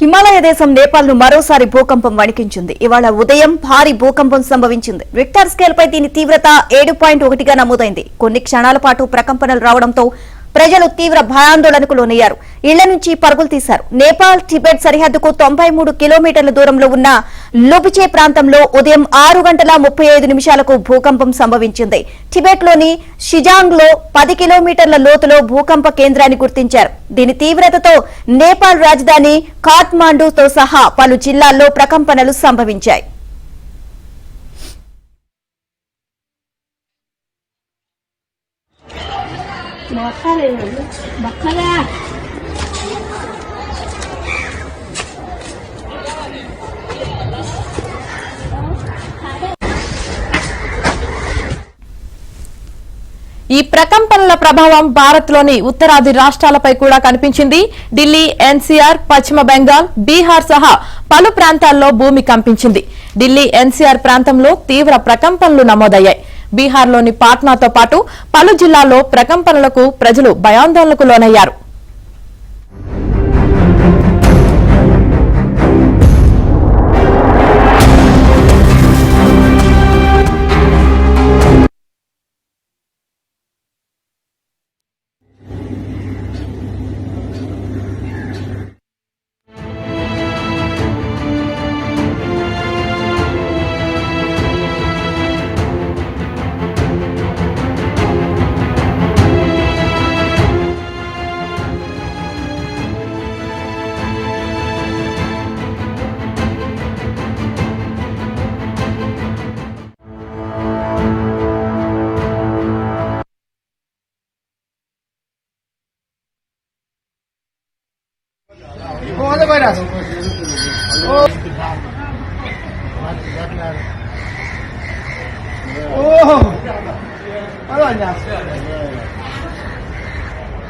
హిమాలయ దేశం నేపాల్ ను మరోసారి భూకంపం వణికించింది. ఇవాళ ఉదయం భారీ భూకంపం సంభవించింది. రిక్టర్ స్కేల్ పై దీని తీవ్రత 7.1గా నమోదైంది. కొన్ని క్షణాల పాటు ప్రకంపనలు రావడంతో ప్రజలు తీవ్ర భయాందోళనకు లోనయ్యారు. ఇళ్ల నుంచి పరుగులు తీశారు. నేపాల్ టిబెట్ సరిహద్దుకు 93 కిలోమీటర్ల దూరంలో ఉన్న లుబిచే ప్రాంతంలో ఉదయం 6:35 భూకంపం సంభవించింది. టిబెట్ లోని షిజాంగ్ లో 10 కిలోమీటర్ల లోతులో భూకంప కేంద్రాన్ని గుర్తించారు. దీని తీవ్రతతో నేపాల్ రాజధాని ఖాట్మాండుతో సహా పలు జిల్లాల్లో ప్రకంపనలు సంభవించాయి. ఈ ప్రకంపనల ప్రభావం భారత్ లోని ఉత్తరాది రాష్ట్రాలపై కూడా కనిపించింది. ఢిల్లీ, ఎన్సీఆర్, పశ్చిమ బెంగాల్, బీహార్ సహా పలు ప్రాంతాల్లో భూమి కంపించింది. ఢిల్లీ, ఎన్సీఆర్ ప్రాంతంలో తీవ్ర ప్రకంపనలు నమోదయ్యాయి. బీహార్లోని పాట్నాతో పాటు పలు జిల్లాల్లో ప్రకంపనలకు ప్రజలు భయాందోళనకు లోనయ్యారు.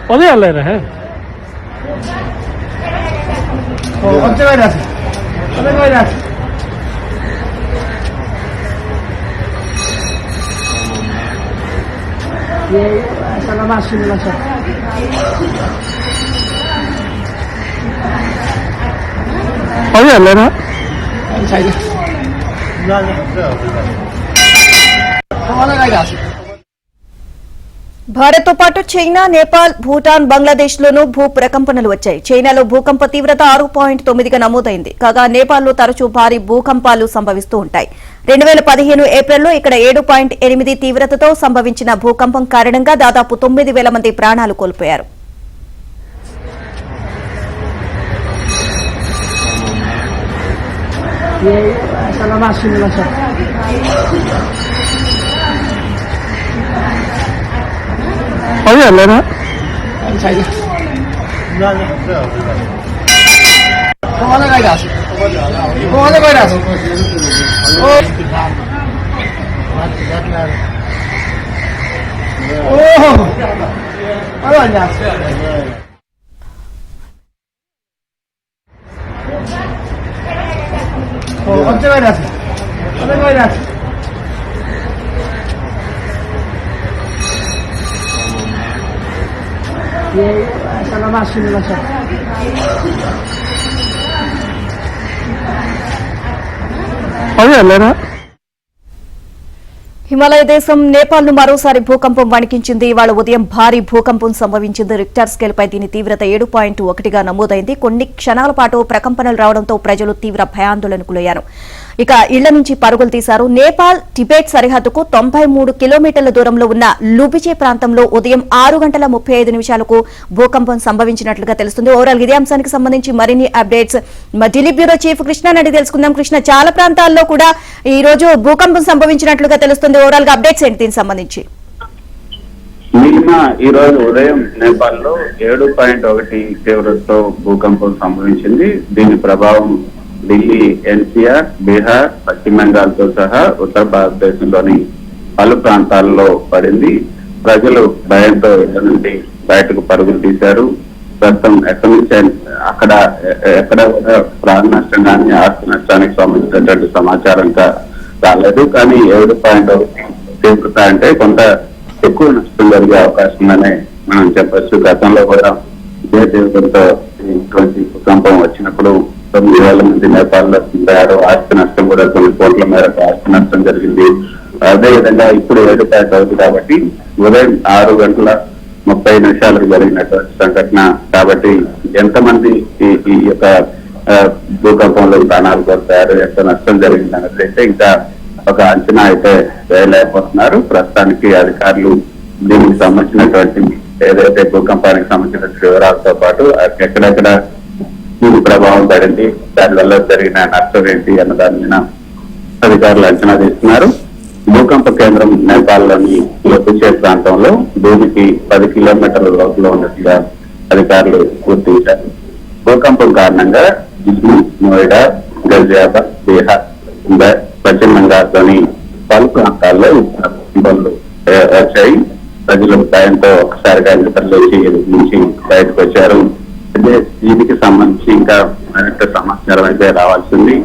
पता ले रहे हैं ये सलामा शिमला से पता ले रहे हैं భారత్ తో పాటు చైనా, నేపాల్, భూటాన్, బంగ్లాదేశ్ లోనూ భూ ప్రకంపనలు వచ్చాయి. చైనాలో భూకంప తీవ్రత 6.9గా నమోదైంది. కాగా నేపాల్లో తరచూ భారీ భూకంపాలు సంభవిస్తూ ఉంటాయి. 2015 ఏప్రిల్లో ఇక్కడ 7.8 తీవ్రతతో సంభవించిన భూకంపం కారణంగా దాదాపు 9,000 మంది ప్రాణాలు కోల్పోయారు. सलामा शिमला से पता ले रहे हैं ये सलामा शिमला से पता ले रहे हैं హిమాలయ దేశం నేపాల్ ను మరోసారి భూకంపం వణికించింది. ఇవాళ ఉదయం భారీ భూకంపం సంభవించింది. రిక్టర్ స్కేల్ పై దీని తీవ్రత 7.1గా నమోదైంది. కొన్ని క్షణాల పాటు ప్రకంపనలు రావడంతో ప్రజలు తీవ్ర భయాందోళనకు లోనయ్యారు. ఇక ఇళ్ల నుంచి పరుగులు తీశారు. నేపాల్ టిబెట్ సరిహద్దుకు 93 కిలోమీటర్ల దూరంలో ఉన్న లుబిచే ప్రాంతంలో ఉదయం 6:35 భూకంపం సంభవించినట్లుగా తెలుస్తుంది. ఓవరాల్ ఇదే అంశానికి సంబంధించి మరిన్ని అప్డేట్స్ మా ఢిల్లీ బ్యూరో చీఫ్ కృష్ణ అడిగి తెలుసుకుందాం. కృష్ణ, చాలా ప్రాంతాల్లో కూడా ఈ రోజు భూకంపం సంభవించినట్లుగా తెలుస్తుంది. ఓవరాల్ గా అప్డేట్స్ ఏంటి దీనికి సంబంధించి? నిన్న ఈ రోజు ఉదయం నేపాల్లో 7.1 తీవ్రతతో భూకంపం సంభవించింది. దీని ప్రభావం ఢిల్లీ, ఎన్సీఆర్, బీహార్, పశ్చిమ బెంగాల్ తో సహా ఉత్తర భారతదేశంలోని పలు ప్రాంతాల్లో పడింది. ప్రజలు భయంతో ఇళ్ల నుండి బయటకు పరుగులు తీశారు. ప్రస్తుతం ఎక్కడి నుంచి ఎక్కడ ప్రాణ నష్టం కానీ ఆస్తి నష్టానికి సంబంధించినటువంటి సమాచారం రాలేదు. కానీ 7.1 తీవ్రత అంటే కొంత ఎక్కువ నష్టం జరిగే అవకాశం ఉందని మనం చెప్పచ్చు. గతంలో కూడా ఇదే తీవ్రతతో ఇటువంటి భూకంపం వచ్చినప్పుడు 9,000 మంది నేపాల్లో చనిపోయారు. ఆస్తి నష్టం కూడా కొన్ని కోట్ల మేరకు ఆస్తి నష్టం జరిగింది. అదే విధంగా ఇప్పుడు 7.1 కాబట్టి ఉదయం 6:30 జరిగినటువంటి సంఘటన. కాబట్టి ఎంతమంది ఈ యొక్క భూకంపంలో ప్రాణాలు కోల్పోయారు, ఎంత నష్టం జరిగింది అనేది అయితే ఇంకా ఒక అంచనా అయితే వేయలేకపోతున్నారు. ప్రస్తుతానికి అధికారులు దీనికి సంబంధించినటువంటి ఏదైతే భూకంపానికి సంబంధించిన వివరాలతో పాటు ఎక్కడెక్కడ దీని ప్రభావం పడింది, దానివల్ల జరిగిన నష్టం ఏంటి అన్న దాని మీద అధికారులు అంచనా తీస్తున్నారు. భూకంప కేంద్రం నేపాల్లోని లోపిచే ప్రాంతంలో భూమికి 10 కిలోమీటర్ల లోపల ఉన్నట్టుగా అధికారులు గుర్తించారు. భూకంపం కారణంగా ఢిల్లీ, నోయిడా, గజియాబాద్, బీహార్, ముంబై, పశ్చిమ బెంగాల్లోని పలు ప్రాంతాల్లో భూకంపాలు వచ్చాయి. ప్రజలు భయంతో ఒకసారిగా నిద్రలేచి నుంచి బయటకు వచ్చారు. అయితే దీనికి సంబంధించి ఇంకా మరింత సమాచారం అయితే రావాల్సింది.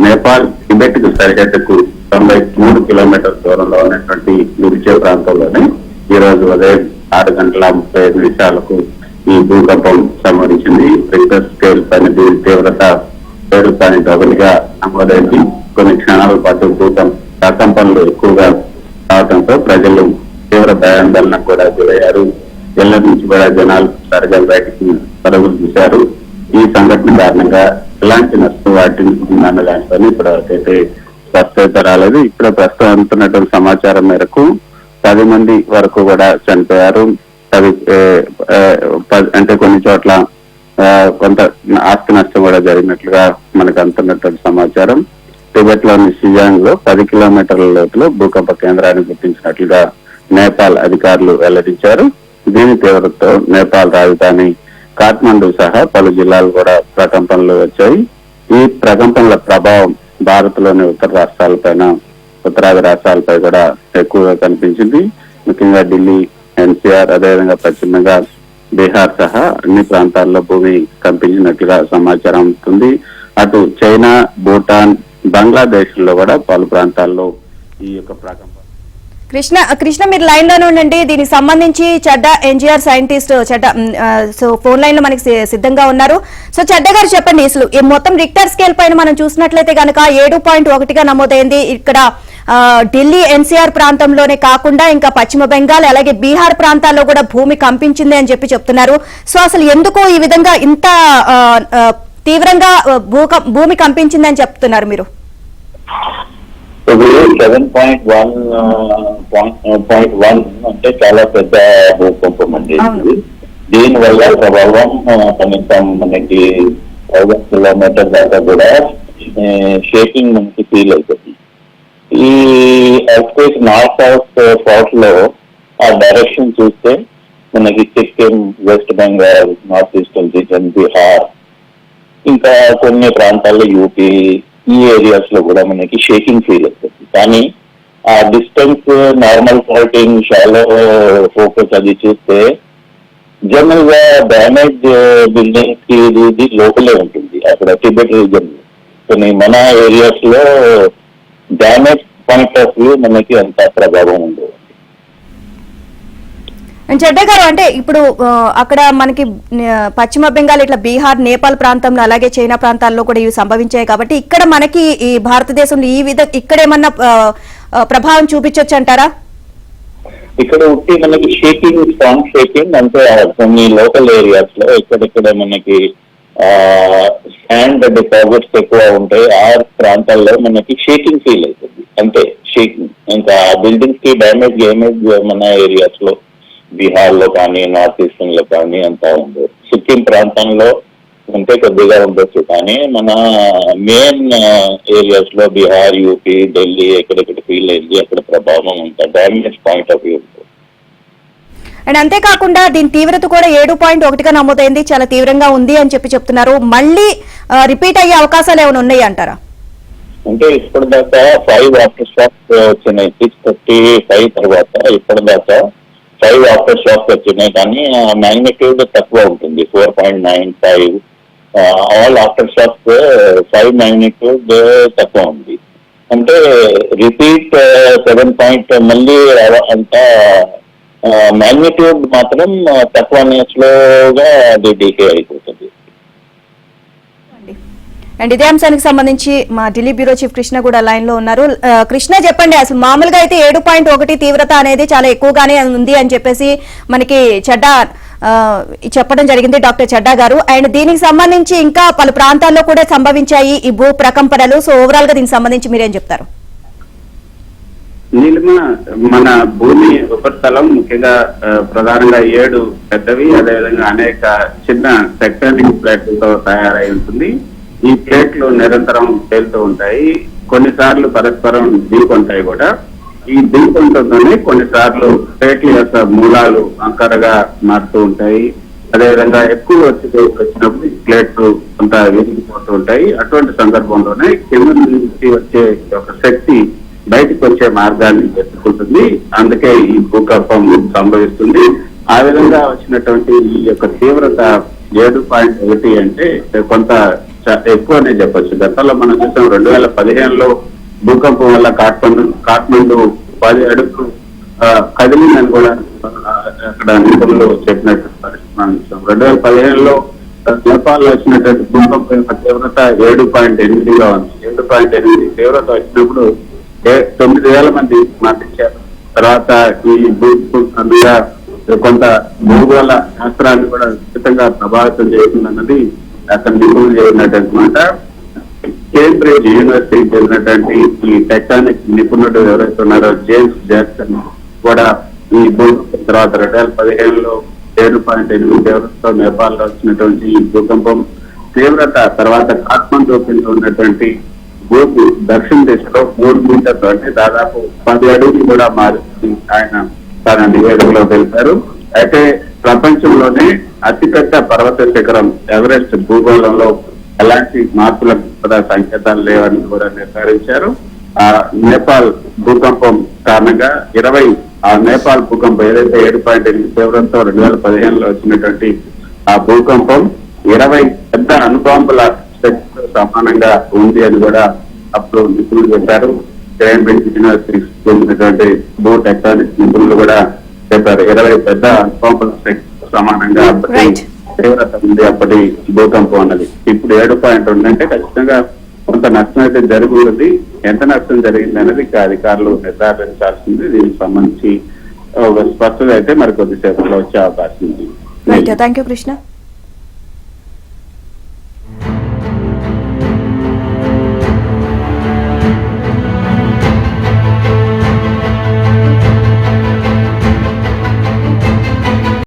నేపాల్ టిబెట్ కు సరిహద్దుకు 93 కిలోమీటర్ల దూరంలో ఉన్నటువంటి లురిచే ప్రాంతంలోనే ఈ రోజు ఉదయం 6:35 ఈ భూకంపం సంభవించింది. రిక్టర్ స్కేల్ పైన దీని తీవ్రత 7.1గా నమోదైంది. కొన్ని క్షణాల పాటు భూకంపాలు ఎక్కువగా రావడంతో ప్రజలు తీవ్ర భయాందోళనకు కూడా గురయ్యారు. ఇళ్ల నుంచి కూడా జనాలు సరిగా బయటికి పరుగులు తీశారు. ఈ సంఘటన కారణంగా ఎలాంటి నష్టం వాటిందన్న దానిపైన ఇప్పటివరకైతే స్పష్టత రాలేదు. ఇప్పుడు ప్రస్తుతం అందుతున్నటువంటి సమాచారం మేరకు 10 మంది వరకు కూడా చనిపోయారు. అంటే కొన్ని చోట్ల కొంత ఆస్తి నష్టం కూడా జరిగినట్లుగా మనకు అందుతున్నటువంటి సమాచారం. టిబెట్ లోని షిజాంగ్ లో 10 కిలోమీటర్ల లోతులో భూకంప కేంద్రాన్ని గుర్తించినట్లుగా నేపాల్ అధికారులు వెల్లడించారు. దీని తీవ్రతతో నేపాల్ రాజధాని కాఠ్మండు సహా పలు జిల్లాలు కూడా ప్రకంపనలు వచ్చాయి. ఈ ప్రకంపనల ప్రభావం భారత్ లోని ఉత్తరాది రాష్ట్రాలపై కూడా ఎక్కువగా కనిపించింది. ముఖ్యంగా ఢిల్లీ, ఎన్సీఆర్, అదేవిధంగా పశ్చిమ బెంగాల్, బీహార్ సహా అన్ని ప్రాంతాల్లో భూమి కంపించినట్లుగా సమాచారం అందుతుంది. అటు చైనా, భూటాన్, బంగ్లాదేశ్ లో కూడా పలు ప్రాంతాల్లో ఈ యొక్క ప్రకంపన. కృష్ణ మీరు లైన్ లోనే ఉండండి. దీనికి సంబంధించి చెడ్డ NGR scientist so phone line లో మనకి సిద్ధంగా ఉన్నారు. సో చెడ్డ గారు చెప్పండి, అసలు ఈ మొత్తం రిక్టర్ స్కేల్ పైన మనం చూసినట్లయితే కనుక 7.1గా నమోదైంది. ఇక్కడ ఢిల్లీ, ఎన్సీఆర్ ప్రాంతంలోనే కాకుండా ఇంకా పశ్చిమ బెంగాల్ అలాగే బీహార్ ప్రాంతాల్లో కూడా భూమి కంపించింది అని చెప్తున్నారు. సో అసలు ఎందుకు ఈ విధంగా ఇంత తీవ్రంగా భూమి కంపించింది అని చెప్తున్నారు మీరు? 7.1 అంటే చాలా పెద్ద భూకంపం అండి. దీని వల్ల ప్రభావం కనీసం మనకి 1000 కిలోమీటర్ దాకా కూడా షేకింగ్ మనకి ఫీల్ అవుతుంది. ఈ ఎర్త్క్వేక్ నార్త్ సౌత్ పార్ట్ లో ఆ డైరెక్షన్ చూస్తే మనకి Sikkim, west Bengal, north eastern region, Bihar, ఇంకా కొన్ని ప్రాంతాల్లో యూపీ, ఈ ఏరియాస్ లో కూడా మనకి షేకింగ్ ఫీల్ అవుతుంది. కానీ ఆ distance, normal faulting, shallow focus అది చూస్తే జనరల్ గా డ్యామేజ్ బిల్డింగ్స్ కి ఇది లోపలే ఉంటుంది అక్కడ టిబెట్ రీజన్. కొన్ని మన ఏరియాస్ లో డ్యామేజ్ పాయింట్ ఆఫ్ వ్యూ మనకి అంత ప్రభావం ఉండదు. చెడ్డ గారు, అంటే ఇప్పుడు అక్కడ మనకి పశ్చిమ బెంగాల్, ఇట్లా బీహార్, నేపాల్ ప్రాంతంలో అలాగే చైనా ప్రాంతాల్లో కూడా ఇవి సంభవించాయి. కాబట్టి ఇక్కడ మనకి ఈ భారతదేశంలో ఇక్కడ ఏమన్నా ప్రభావం చూపించొచ్చు అంటారా? ఇక్కడ ఉంటే మనకి షేకింగ్, స్ట్రాంగ్ షేకింగ్ అంటే కొన్ని లోకల్ ఏరియాస్ లో ఎక్కడెక్కడ మనకి శాండ్ డిపాజిట్స్ ఎక్కువ ఉంటాయి ఆ ప్రాంతాల్లో మనకి షేకింగ్ ఫీల్ అవుతుంది. అంటే షేకింగ్ ఇంకా బిల్డింగ్స్ కి డ్యామేజ్ మన ఏరియాస్ లో బీహార్ లో కానీ, నార్త్ ఈస్టర్న్ లో కానీ అంతా ఉండదు. సిక్కిం ప్రాంతంలో ఉంటే కొద్దిగా ఉండొచ్చు, కానీ మన మెయిన్ ఏరియాస్ లో బీహార్, యూపీ, ఢిల్లీ ఎక్కడెక్కడ ఫీల్ అయింది అక్కడ ప్రభావం ఉంటుంది, డ్యామేజ్ పాయింట్ ఆఫ్ వ్యూ ఉంటుంది. అండ్ అంతేకాకుండా దీని తీవ్రత కూడా 7.1గా నమోదైంది, చాలా తీవ్రంగా ఉంది అని చెప్తున్నారు. మళ్ళీ రిపీట్ అయ్యే అవకాశాలు ఏమైనా ఉన్నాయి అంటారా? అంటే ఇప్పటిదాకా 5 ఆఫ్టర్ షాక్స్ వచ్చినాయి. 6:35 తర్వాత ఇప్పటిదాకా 5 ఆఫ్టర్ షాక్స్ వచ్చినాయి, కానీ మ్యాగ్నిట్యూడ్ తక్కువ ఉంటుంది, 4.95. ఆల్ ఆఫ్టర్ షాక్స్ 5 మ్యాగ్నిట్యూడ్ తక్కువ ఉంది. అంటే రిపీట్ 7 మళ్ళీ అంత మ్యాగ్నిట్యూడ్ మాత్రం తక్కువ, స్లోగా అది డీకే అయిపోతుంది. అండ్ ఇదే అంశానికి సంబంధించి మా ఢిల్లీ బ్యూరో చీఫ్ కృష్ణ కూడా లైన్ లో ఉన్నారు. కృష్ణ చెప్పండి, అసలు మామూలుగా అయితే 7.1 తీవ్రత అనేది చాలా ఎక్కువగానే ఉంది అని చెప్పేసి మనకి చెడ్డా చెప్పడం జరిగింది డాక్టర్ చెడ్డా గారు. అండ్ దీనికి సంబంధించి ఇంకా పలు ప్రాంతాల్లో కూడా సంభవించాయి ఈ భూ ప్రకంపనలు. సో ఓవరాల్ గా దీనికి సంబంధించి మీరేం చెప్తారు? నీలిమ, మన భూమి ఉపరితలం ముఖ్యంగా ప్రధానంగా 7 పెద్దవి, అదేవిధంగా అనేక చిన్న టెక్టానిక్ ప్లేట్లతో తయారై ఉంటుంది. ఈ ప్లేట్లు నిరంతరం తేలుతూ ఉంటాయి. కొన్నిసార్లు పరస్పరం ఢీకొంటాయి కూడా. ఈ ఢీకొంటతోనే కొన్నిసార్లు ప్లేట్ల యొక్క మూలాలు వంకరగా మారుతూ ఉంటాయి. అదేవిధంగా ఎక్కువ వచ్చినప్పుడు ఈ ప్లేట్లు కొంత విరిగిపోతూ ఉంటాయి. అటువంటి సందర్భంలోనే కింద నుంచి వచ్చే ఒక శక్తి బయటకు వచ్చే మార్గాన్ని ఎత్తుకుంటుంది. అందుకే ఈ భూకంపం సంభవిస్తుంది. ఆ విధంగా వచ్చినటువంటి ఈ యొక్క తీవ్రత 7.1 అంటే కొంత ఎక్కువనే చెప్పొచ్చు. గతంలో మనం చూసాం 2015లో భూకంపం వల్ల కాఠ్మండు 10 అడుగులు కదిలిందని కూడా అక్కడ నిపుణులు చెప్పినట్టు పరిస్థితి మనం చూసాం. 2015లో నేపాల్ లో వచ్చినటువంటి భూకంపం యొక్క తీవ్రత 7.8గా ఉంది. 7.8 తీవ్రత వచ్చినప్పుడు 9,000 మంది మరణించారు. తర్వాత ఈ భూకంపం మీద కొంత భూగోళ శాస్త్రాన్ని కూడా ఖచ్చితంగా ప్రభావితం చేస్తుందన్నది అక్కడ నిపుణులు చేసినటువంటి మాట. కేంబ్రిడ్జ్ యూనివర్సిటీకి చెందినటువంటి ఈ టెక్టానిక్ నిపుణుడు ఎవరైతే ఉన్నారో జేమ్స్ జాక్సన్ కూడా ఈ భూకంపం తర్వాత 2015లో 7.8 తీవ్రతతో నేపాల్ లో వచ్చినటువంటి ఈ భూకంపం తీవ్రత తర్వాత కాఠ్మండు కింద ఉన్నటువంటి భూమి దక్షిణ దిశలో 3 మీటర్లు అంటే దాదాపు 10 అడుగులు కూడా మారింది ఆయన తన నివేదికలో తెలిపారు. అయితే ప్రపంచంలోనే అతిపెద్ద పర్వత శిఖరం ఎవరెస్ట్ భూగోళంలో ఎలాంటి మార్పులకు కూడా సంకేతాలు లేవని కూడా నిర్ధారించారు. ఆ నేపాల్ భూకంపం కారణంగా ఆ నేపాల్ భూకంపం ఏదైతే 7.8 తీవ్రతతో 2015లో వచ్చినటువంటి ఆ భూకంపం 20 పెద్ద అణుబాంబుల శక్తితో సమానంగా ఉంది అని కూడా అప్పుడు నిపుణులు చెప్పారు. కేంబ్రిడ్జ్ యూనివర్సిటీకి చెందినటువంటి భూ టెక్టానిక్ నిపుణులు కూడా చెప్పారు 20 పెద్ద అణుబాంబుల శక్తితో సమానంగా అప్పటి తీవ్రత ఉంది అప్పటి భూకంపం అన్నది. ఇప్పుడు 7.2 అంటే ఖచ్చితంగా కొంత నష్టం అయితే జరుగుతుంది. ఎంత నష్టం జరిగింది అనేది అధికారులు నిర్ధారించాల్సింది. దీనికి సంబంధించి స్పష్టత అయితే మరి కొద్దిసేపట్లో వచ్చే అవకాశం ఉంది. Thank you Krishna.